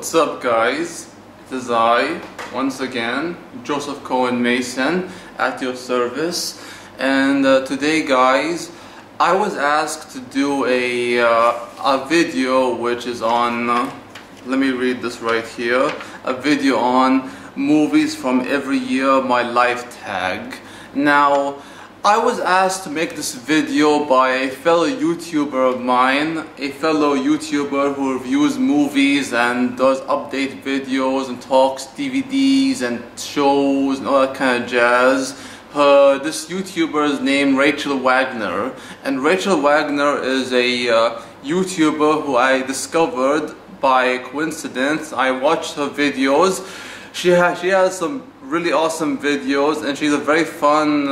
What's up, guys? It is I, once again, Joseph Cohen Mason, at your service. And today, guys, I was asked to do a video which is on, let me read this right here, a video on movies from every year, my life tag. Now, I was asked to make this video by a fellow YouTuber of mine, a fellow YouTuber who reviews movies and does update videos and talks DVDs and shows and all that kind of jazz. This YouTuber is named Rachel Wagner, and Rachel Wagner is a YouTuber who I discovered by coincidence. I watched her videos. She has some really awesome videos, and she's a very fun,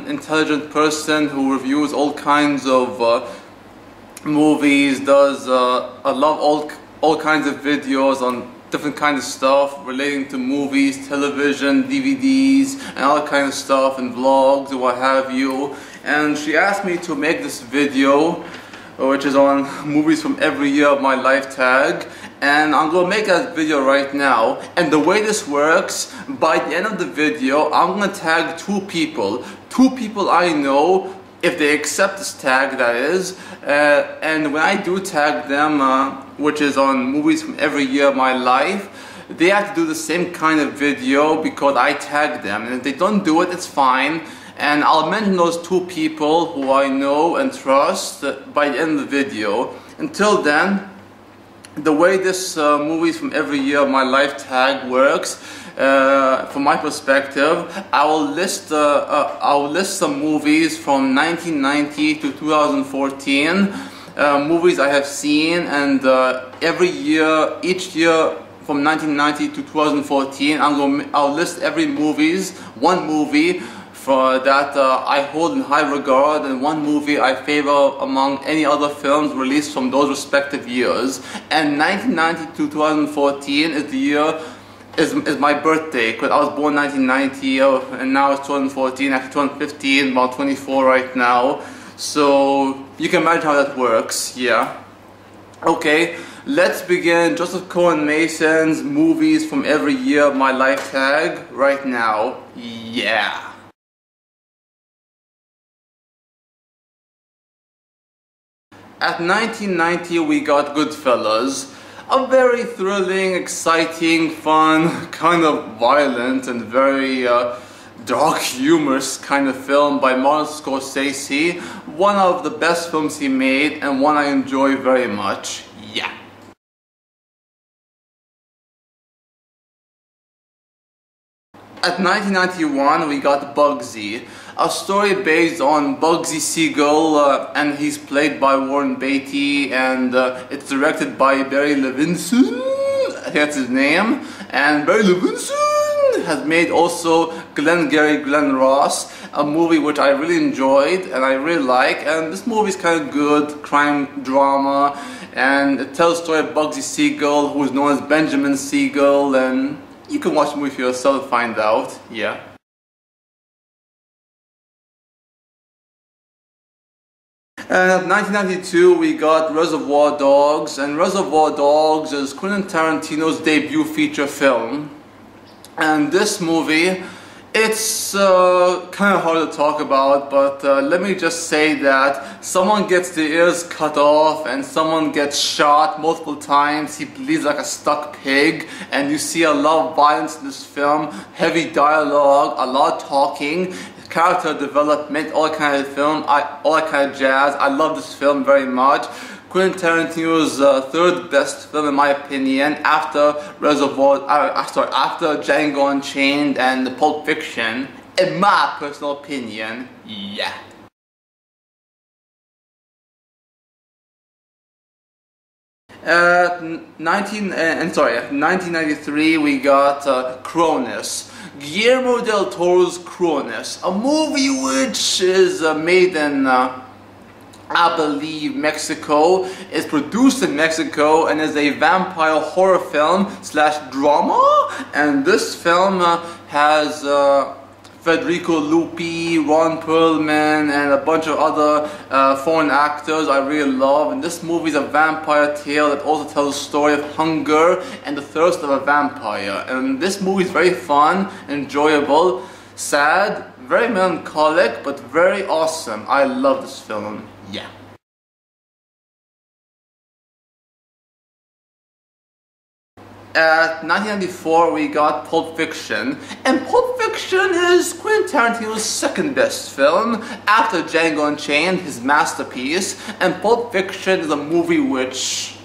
intelligent person who reviews all kinds of movies, does I love all kinds of videos on different kinds of stuff relating to movies, television, DVDs, and all kinds of stuff, and vlogs and what have you. And she asked me to make this video, which is on movies from every year of my life tag. And I'm going to make that video right now. And the way this works, by the end of the video, I'm going to tag two people I know, if they accept this tag, that is. And when I do tag them, which is on movies from every year of my life, they have to do the same kind of video because I tagged them. And if they don't do it, it's fine. And I'll mention those two people who I know and trust by the end of the video. Until then, the way this movies from every year of my life tag works, from my perspective, I will list some movies from 1990 to 2014, movies I have seen, and every year, each year from 1990 to 2014, I'll list one movie for that I hold in high regard, and one movie I favor among any other films released from those respective years. And 1990 to 2014 is the year, is my birthday, because I was born 1990 and now it's 2014, actually 2015, about 24 right now. So you can imagine how that works, yeah. Okay, let's begin Joseph Cohen Mason's movies from every year of my life tag right now, yeah. At 1990 we got Goodfellas, a very thrilling, exciting, fun, kind of violent and very dark, humorous kind of film by Martin Scorsese. One of the best films he made and one I enjoy very much, yeah. At 1991 we got Bugsy, a story based on Bugsy Siegel, and he's played by Warren Beatty, and it's directed by Barry Levinson, I think that's his name, and Barry Levinson has made also Glenn Ross, a movie which I really enjoyed and I really like. And this movie is kind of good, crime drama, and it tells the story of Bugsy Siegel, who is known as Benjamin Siegel, and you can watch the movie for yourself to find out, yeah. And at 1992 we got Reservoir Dogs, and Reservoir Dogs is Quentin Tarantino's debut feature film. And this movie, it's kind of hard to talk about, but let me just say that someone gets their ears cut off and someone gets shot multiple times, he bleeds like a stuck pig, and you see a lot of violence in this film, heavy dialogue, a lot of talking, character development, all that kind of film, all that kind of jazz. I love this film very much. Quentin Tarantino's third best film in my opinion, after after Django Unchained and Pulp Fiction, in my personal opinion, yeah. At 1993 we got Cronus, Guillermo del Toro's Cronus, a movie which is made in I believe Mexico, is produced in Mexico, and is a vampire horror film / drama. And this film has Federico Lupi, Ron Perlman, and a bunch of other foreign actors I really love. And this movie is a vampire tale that also tells the story of hunger and the thirst of a vampire. And this movie is very fun, enjoyable, sad, very melancholic, but very awesome. I love this film. Yeah. At 1994 we got Pulp Fiction, and Pulp Fiction is Quentin Tarantino's second best film after Django Unchained, his masterpiece. And Pulp Fiction is a movie which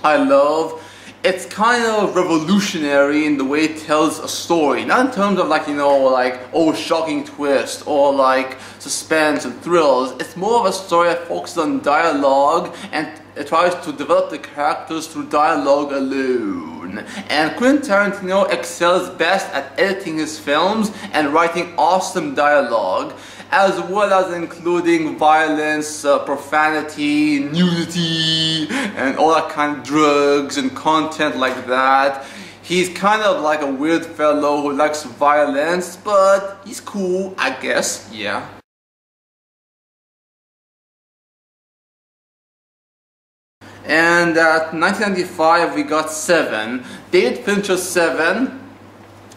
I love. It's kind of revolutionary in the way it tells a story, not in terms of like, you know, like, oh, shocking twist or like suspense and thrills. It's more of a story that focuses on dialogue, and it tries to develop the characters through dialogue alone. And Quentin Tarantino excels best at editing his films and writing awesome dialogue, as well as including violence, profanity, nudity, and all that kind of drugs and content like that. He's kind of like a weird fellow who likes violence, but he's cool, I guess, yeah. And at 1995 we got Seven, David Fincher's Seven,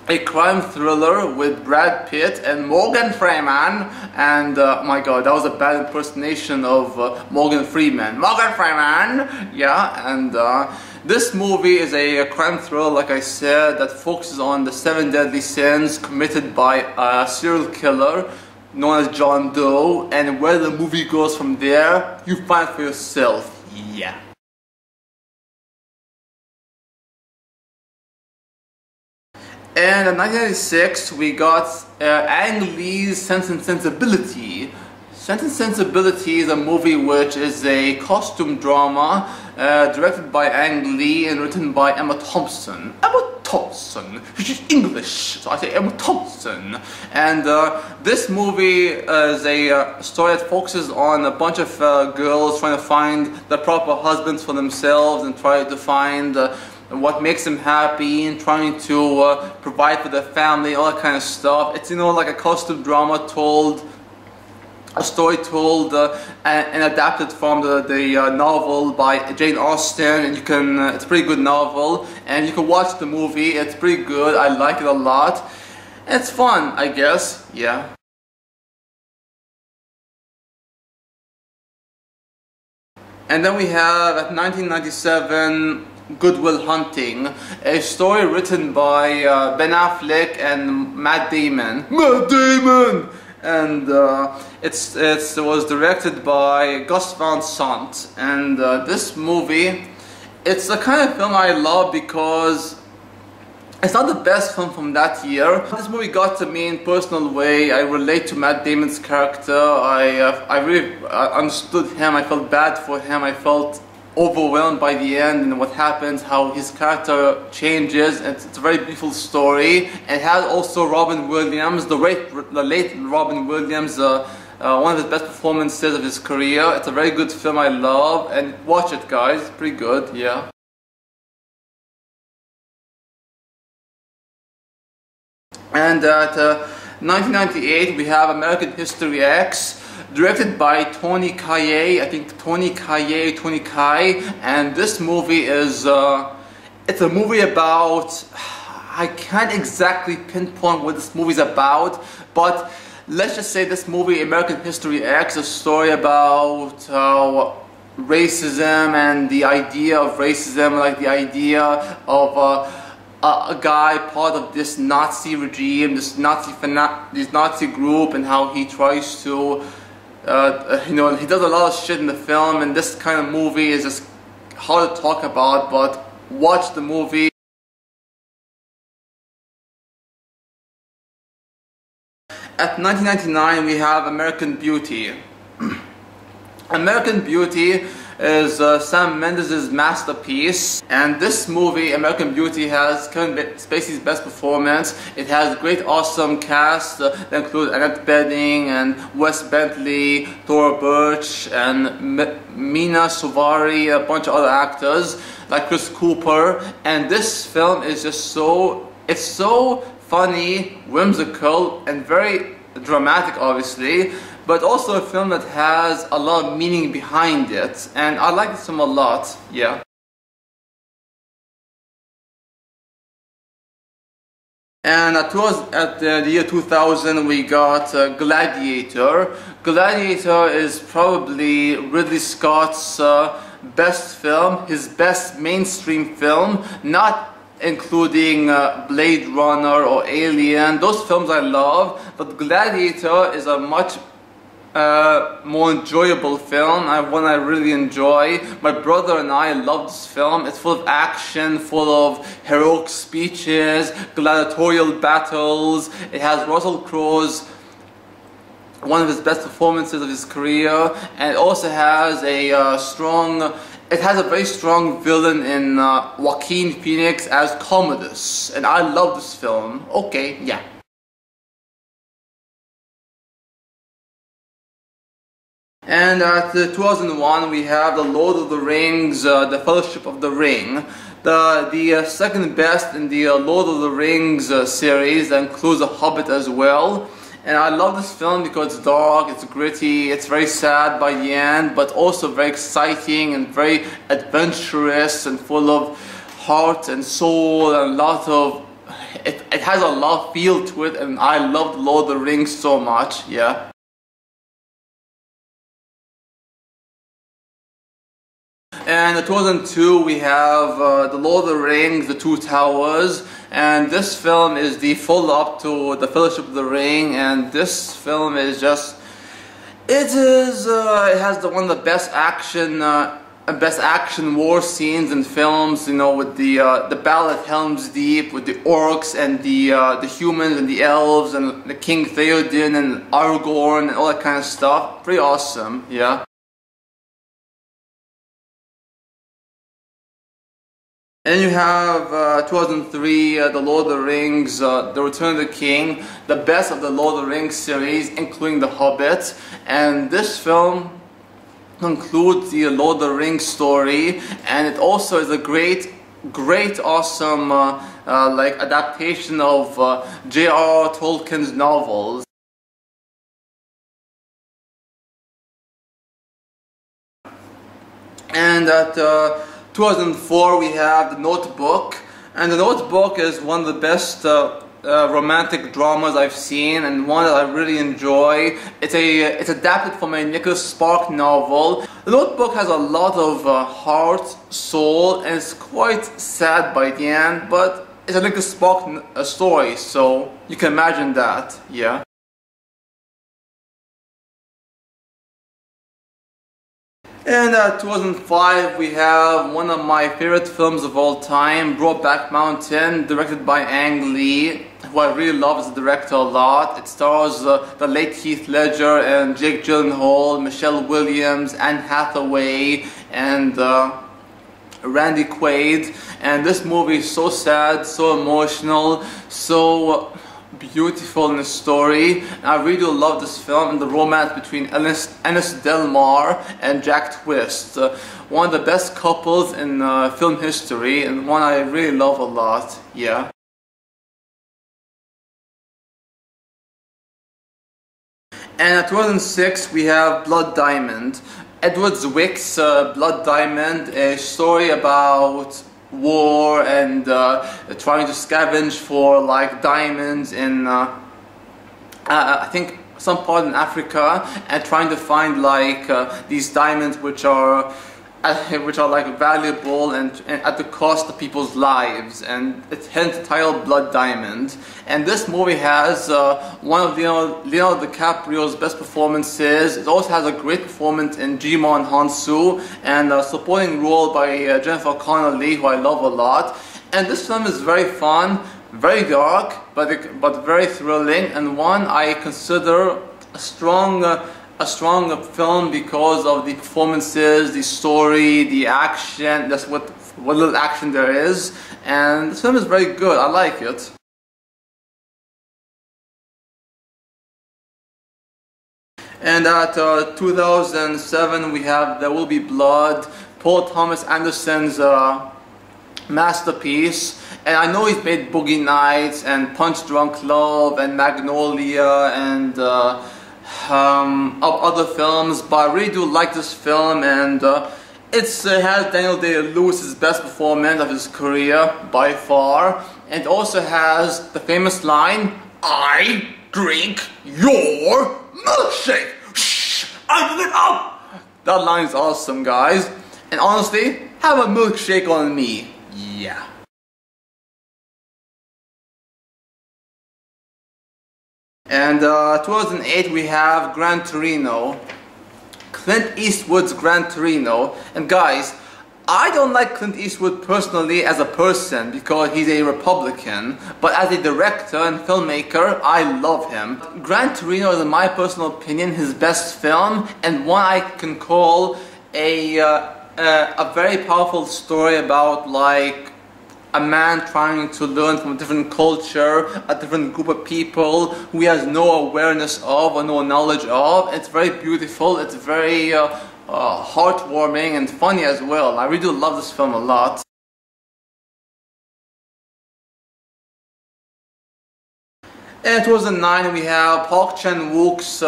a crime thriller with Brad Pitt and Morgan Freeman. And my god, that was a bad impersonation of Morgan Freeman. Morgan Freeman! Yeah, and this movie is a crime thriller, like I said, that focuses on the 7 deadly sins committed by a serial killer known as John Doe, and where the movie goes from there, you find for yourself. Yeah. And in 1996 we got Ang Lee's Sense and Sensibility. Sense and Sensibility is a movie which is a costume drama directed by Ang Lee and written by Emma Thompson. Emma Thompson, she's English, so I say Emma Thompson. And this movie is a story that focuses on a bunch of girls trying to find the proper husbands for themselves and try to find what makes them happy and trying to provide for their family, all that kind of stuff. It's, you know, like a costume drama told, a story told and adapted from the novel by Jane Austen, and you can, it's a pretty good novel, and you can watch the movie. It's pretty good. I like it a lot. It's fun, I guess, yeah. And then we have at 1997 Good Will Hunting, a story written by Ben Affleck and Matt Damon. Matt Damon! And it was directed by Gus Van Sant. And this movie, it's the kind of film I love because it's not the best film from that year. This movie got to me in a personal way. I relate to Matt Damon's character. I really understood him. I felt bad for him. I felt overwhelmed by the end and what happens, how his character changes. It's a very beautiful story. It has also Robin Williams, the late Robin Williams, one of his best performances of his career. It's a very good film I love, and watch it guys, it's pretty good, yeah. And at 1998 we have American History X, directed by Tony Kaye, I think Tony Kaye, and this movie is, it's a movie about, I can't exactly pinpoint what this movie is about, but let's just say this movie, American History X, is a story about racism and the idea of racism, like the idea of a guy part of this Nazi regime, this Nazi group, and how he tries to you know, he does a lot of shit in the film, and this kind of movie is just hard to talk about, but watch the movie. At 1999 we have American Beauty. American Beauty is Sam Mendes' masterpiece, and this movie, American Beauty, has Kevin Spacey's best performance. It has a great, awesome cast that includes Annette Bening and Wes Bentley, Thora Birch, and Mina Suvari, a bunch of other actors like Chris Cooper. And this film is just so, it's so funny, whimsical, and very dramatic, obviously, but also a film that has a lot of meaning behind it, and I like this film a lot, yeah. And towards at the year 2000 we got Gladiator. Gladiator is probably Ridley Scott's best film, his best mainstream film, not including Blade Runner or Alien. Those films I love, but Gladiator is a much more enjoyable film, one I really enjoy. My brother and I love this film. It's full of action, full of heroic speeches, gladiatorial battles. It has Russell Crowe's one of his best performances of his career, and it also has a very strong villain in Joaquin Phoenix as Commodus, and I love this film. Okay, yeah. And at 2001 we have The Lord of the Rings, The Fellowship of the Ring. The second best in the Lord of the Rings series, that includes The Hobbit as well. And I love this film because it's dark, it's gritty, it's very sad by the end, but also very exciting and very adventurous and full of heart and soul and a lot of... It has a lot of feel to it, and I love The Lord of the Rings so much, yeah. And in 2002 we have The Lord of the Rings, The Two Towers, and this film is the follow-up to The Fellowship of the Ring, and this film is just, it has one of the best action war scenes in films, you know, with the battle at Helm's Deep, with the orcs and the humans and the elves and the King Theoden and Aragorn and all that kind of stuff. Pretty awesome, yeah. And you have 2003, The Lord of the Rings, The Return of the King, the best of the Lord of the Rings series, including The Hobbit. And this film concludes the Lord of the Rings story, and it also is a great, awesome like adaptation of J.R.R. Tolkien's novels. And at 2004 we have The Notebook, and The Notebook is one of the best romantic dramas I've seen, and one that I really enjoy. It's adapted from a Nicholas Spark novel. The Notebook has a lot of heart, soul, and it's quite sad by the end, but it's a Nicholas Spark story, so you can imagine that, yeah. And in 2005 we have one of my favorite films of all time, Brokeback Mountain, directed by Ang Lee, who I really love as a director a lot. It stars the late Heath Ledger and Jake Gyllenhaal, Michelle Williams, Anne Hathaway, and Randy Quaid. And this movie is so sad, so emotional, so beautiful in the story. I really love this film and the romance between Ennis Del Mar and Jack Twist. One of the best couples in film history, and one I really love a lot, yeah. And in 2006 we have Blood Diamond. Edward Zwick's Blood Diamond, a story about war and trying to scavenge for like diamonds in I think some part in Africa, and trying to find like these diamonds which are like valuable and at the cost of people's lives, and it's hence titled Blood Diamond. And this movie has one of Leonardo DiCaprio's best performances. It also has a great performance in Jimon Hansu, and a supporting role by Jennifer Connelly, who I love a lot. And this film is very fun, very dark, but very thrilling, and one I consider a strong film because of the performances, the story, the action. That's what little action there is, and this film is very good. I like it. And at 2007 we have There Will Be Blood, Paul Thomas Anderson's masterpiece. And I know he's made Boogie Nights and Punch Drunk Love and Magnolia and other films, but I really do like this film, and it has Daniel Day-Lewis's best performance of his career by far, and also has the famous line, "I drink your milkshake. Shh, I drink it up." That line is awesome, guys. And honestly, have a milkshake on me. Yeah. And 2008 we have Gran Torino. Clint Eastwood's Gran Torino. And guys, I don't like Clint Eastwood personally as a person because he's a Republican, but as a director and filmmaker, I love him. Gran Torino is, in my personal opinion, his best film, and one I can call a very powerful story about like a man trying to learn from a different culture, a different group of people who he has no awareness of or no knowledge of. It's very beautiful, it's very heartwarming and funny as well. I really do love this film a lot. In 2009 we have Park Chan-wook's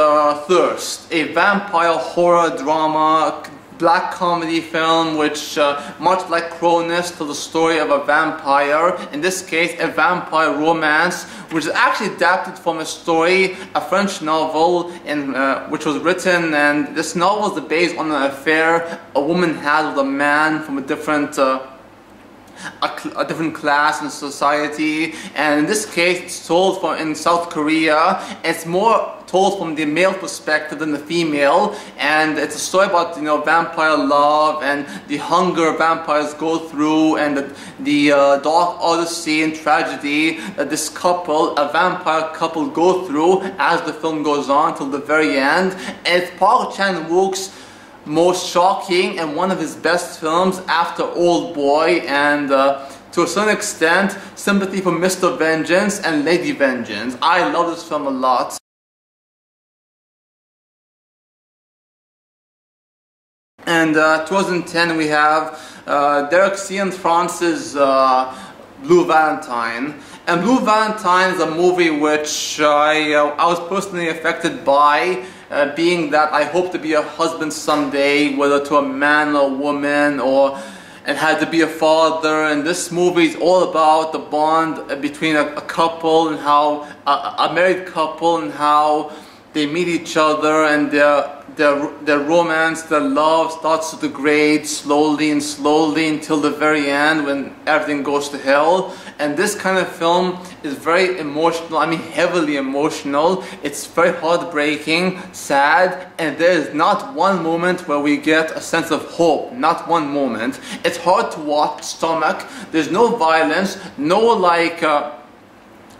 Thirst, a vampire horror drama black comedy film which, much like Cronus, tells the story of a vampire, in this case a vampire romance, which is actually adapted from a story, a French novel, which was written, and this novel is based on an affair a woman had with a man from a different class in society, and in this case it's told in South Korea. It's more told from the male perspective than the female, and it's a story about, you know, vampire love and the hunger vampires go through, and the dark odyssey and tragedy that this couple, a vampire couple, go through as the film goes on till the very end. And it's Park Chan-wook's most shocking and one of his best films after Old Boy, and to a certain extent Sympathy for Mr. Vengeance and Lady Vengeance. I love this film a lot. And 2010 we have Derek Cianfrance's Blue Valentine. And Blue Valentine is a movie which I was personally affected by, being that I hope to be a husband someday, whether to a man or a woman, and had to be a father. And this movie is all about the bond between a couple, and how a married couple, and how they meet each other, and their romance, their love starts to degrade slowly and slowly until the very end when everything goes to hell. And this kind of film is very emotional, I mean heavily emotional. It's very heartbreaking, sad, and there is not one moment where we get a sense of hope, not one moment. It's hard to watch, stomach. There's no violence, no like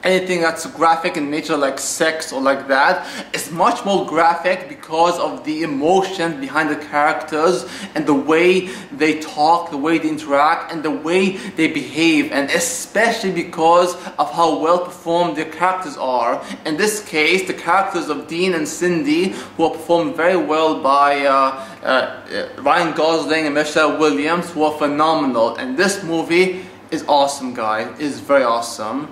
anything that's graphic in nature like sex or like that. It's much more graphic because of the emotion behind the characters and the way they talk, the way they interact, and the way they behave, and especially because of how well performed their characters are. In this case, the characters of Dean and Cindy, who are performed very well by Ryan Gosling and Michelle Williams, who are phenomenal. And this movie is awesome, guys. It is very awesome.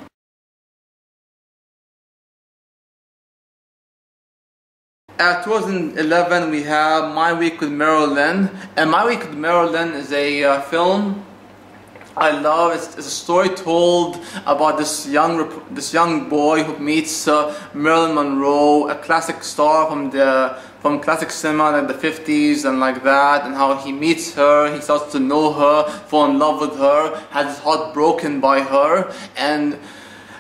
At 2011 we have My Week with Marilyn, and My Week with Marilyn is a film I love. It's a story told about this young boy who meets Marilyn Monroe, a classic star from classic cinema like the 50s and like that, and how he meets her, he starts to know her, fall in love with her, has his heart broken by her, and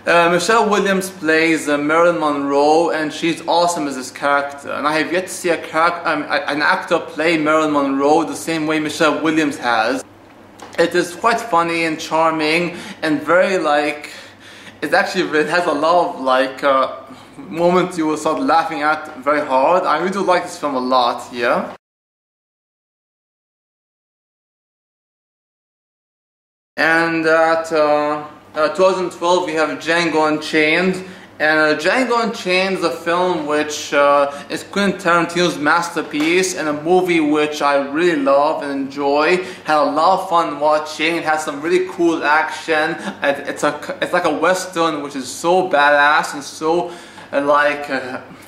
Michelle Williams plays Marilyn Monroe, and she's awesome as this character. And I have yet to see an actor play Marilyn Monroe the same way Michelle Williams has. It is quite funny and charming, and very like, it has a lot of like moments you will start laughing at very hard. I really do like this film a lot, yeah. And at 2012 we have Django Unchained, And Django Unchained is a film which is Quentin Tarantino's masterpiece, and a movie which I really love and enjoy. Had a lot of fun watching. It has some really cool action. It's like a western which is so badass and so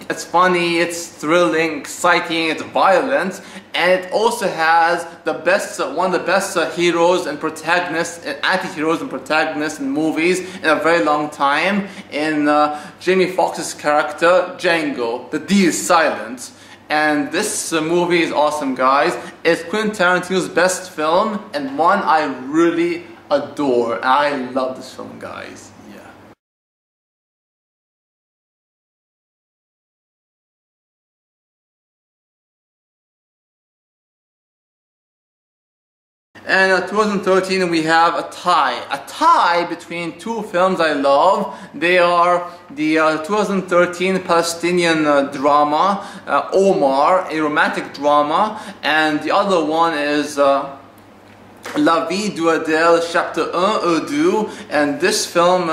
it's funny, it's thrilling, exciting, it's violent, and it also has one of the best heroes and protagonists, anti-heroes and protagonists in movies in a very long time, in Jamie Foxx's character, Django. The D is silent. And this movie is awesome, guys. It's Quentin Tarantino's best film, and one I really adore. I love this film, guys. And 2013 we have a tie between two films I love. They are the 2013 Palestinian drama, Omar, a romantic drama, and the other one is La vie d'Adèle, Chapter 1 et 2, and this film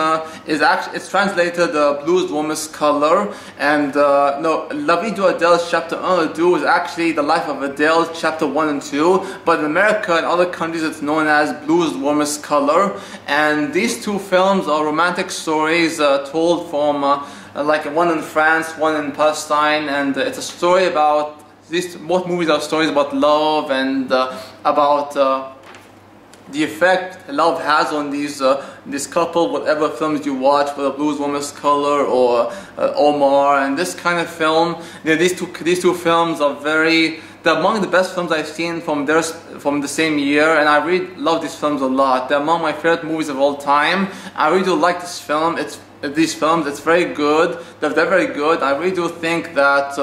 it's translated Blues Warmest Color, and no, La vie d'Adèle, Chapter 1 et 2 is actually the life of Adele, Chapter 1 and 2, but in America and other countries it's known as Blues Warmest Color. And these two films are romantic stories told from like one in France, one in Palestine, and it's a story about, both movies are stories about love and about the effect love has on this couple, whatever films you watch, whether Blues Warmest Color or Omar, and this kind of film. These two films are they're among the best films I've seen from the same year, and I really love these films a lot. They're among my favorite movies of all time. I really do like this film. These films. It's very good. They're very good. I really do think that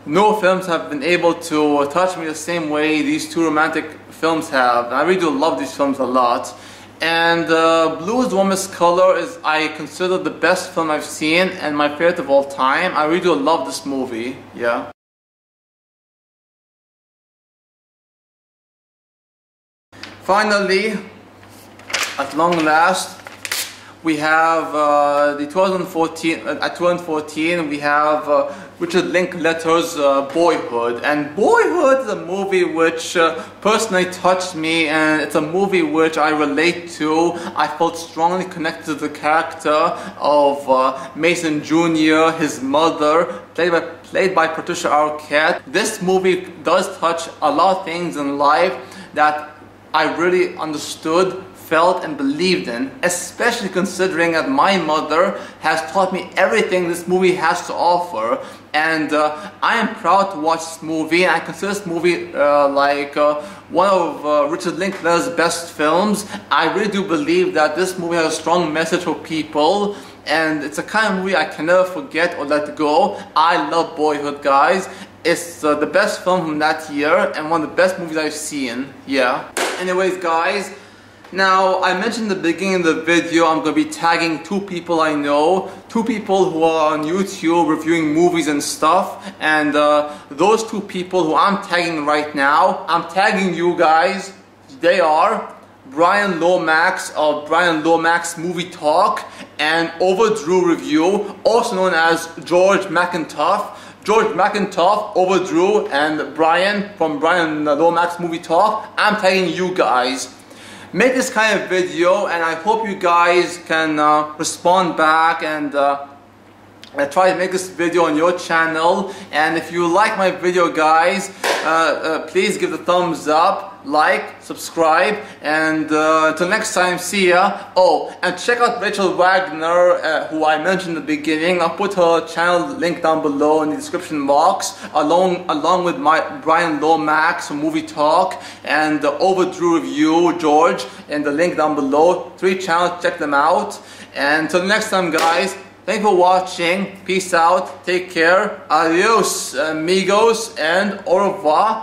no films have been able to touch me the same way these two romantic films have. I really do love these films a lot. And Blues Warmest Color is, I consider, the best film I've seen and my favorite of all time. I really do love this movie. Yeah. Finally, at long last, we have the 2014 we have Richard Linklater's Boyhood. And Boyhood is a movie which personally touched me, and it's a movie which I relate to. I felt strongly connected to the character of Mason Jr., his mother, played by Patricia Arquette. This movie does touch a lot of things in life that I really understood, felt and believed in, especially considering that my mother has taught me everything this movie has to offer. And I am proud to watch this movie, and I consider this movie one of Richard Linklater's best films. I really do believe that this movie has a strong message for people, and it's a kind of movie I can never forget or let go. I love Boyhood, guys. It's the best film from that year and one of the best movies I've seen. Yeah. Anyways, guys, now I mentioned in the beginning of the video I'm going to be tagging two people I know, two people who are on YouTube reviewing movies and stuff, and those two people who I'm tagging right now, I'm tagging you guys. They are Brian Lomax of Brian Lomax Movie Talk and Overdrew Review, also known as George McIntosh. George McIntosh, Overdrew, and Brian from Brian Lomax Movie Talk. I'm tagging you guys. Make this kind of video, and I hope you guys can respond back and try to make this video on your channel. And if you like my video, guys, please give the thumbs up, like, subscribe, and until next time, see ya. Oh, and check out Rachel Wagner, who I mentioned in the beginning. I'll put her channel link down below in the description box, along with my Brian Lomax from Movie Talk and the Overdrew Review, George, and the link down below. 3 channels, check them out. And until next time, guys, thanks for watching. Peace out. Take care. Adios, amigos, and au revoir.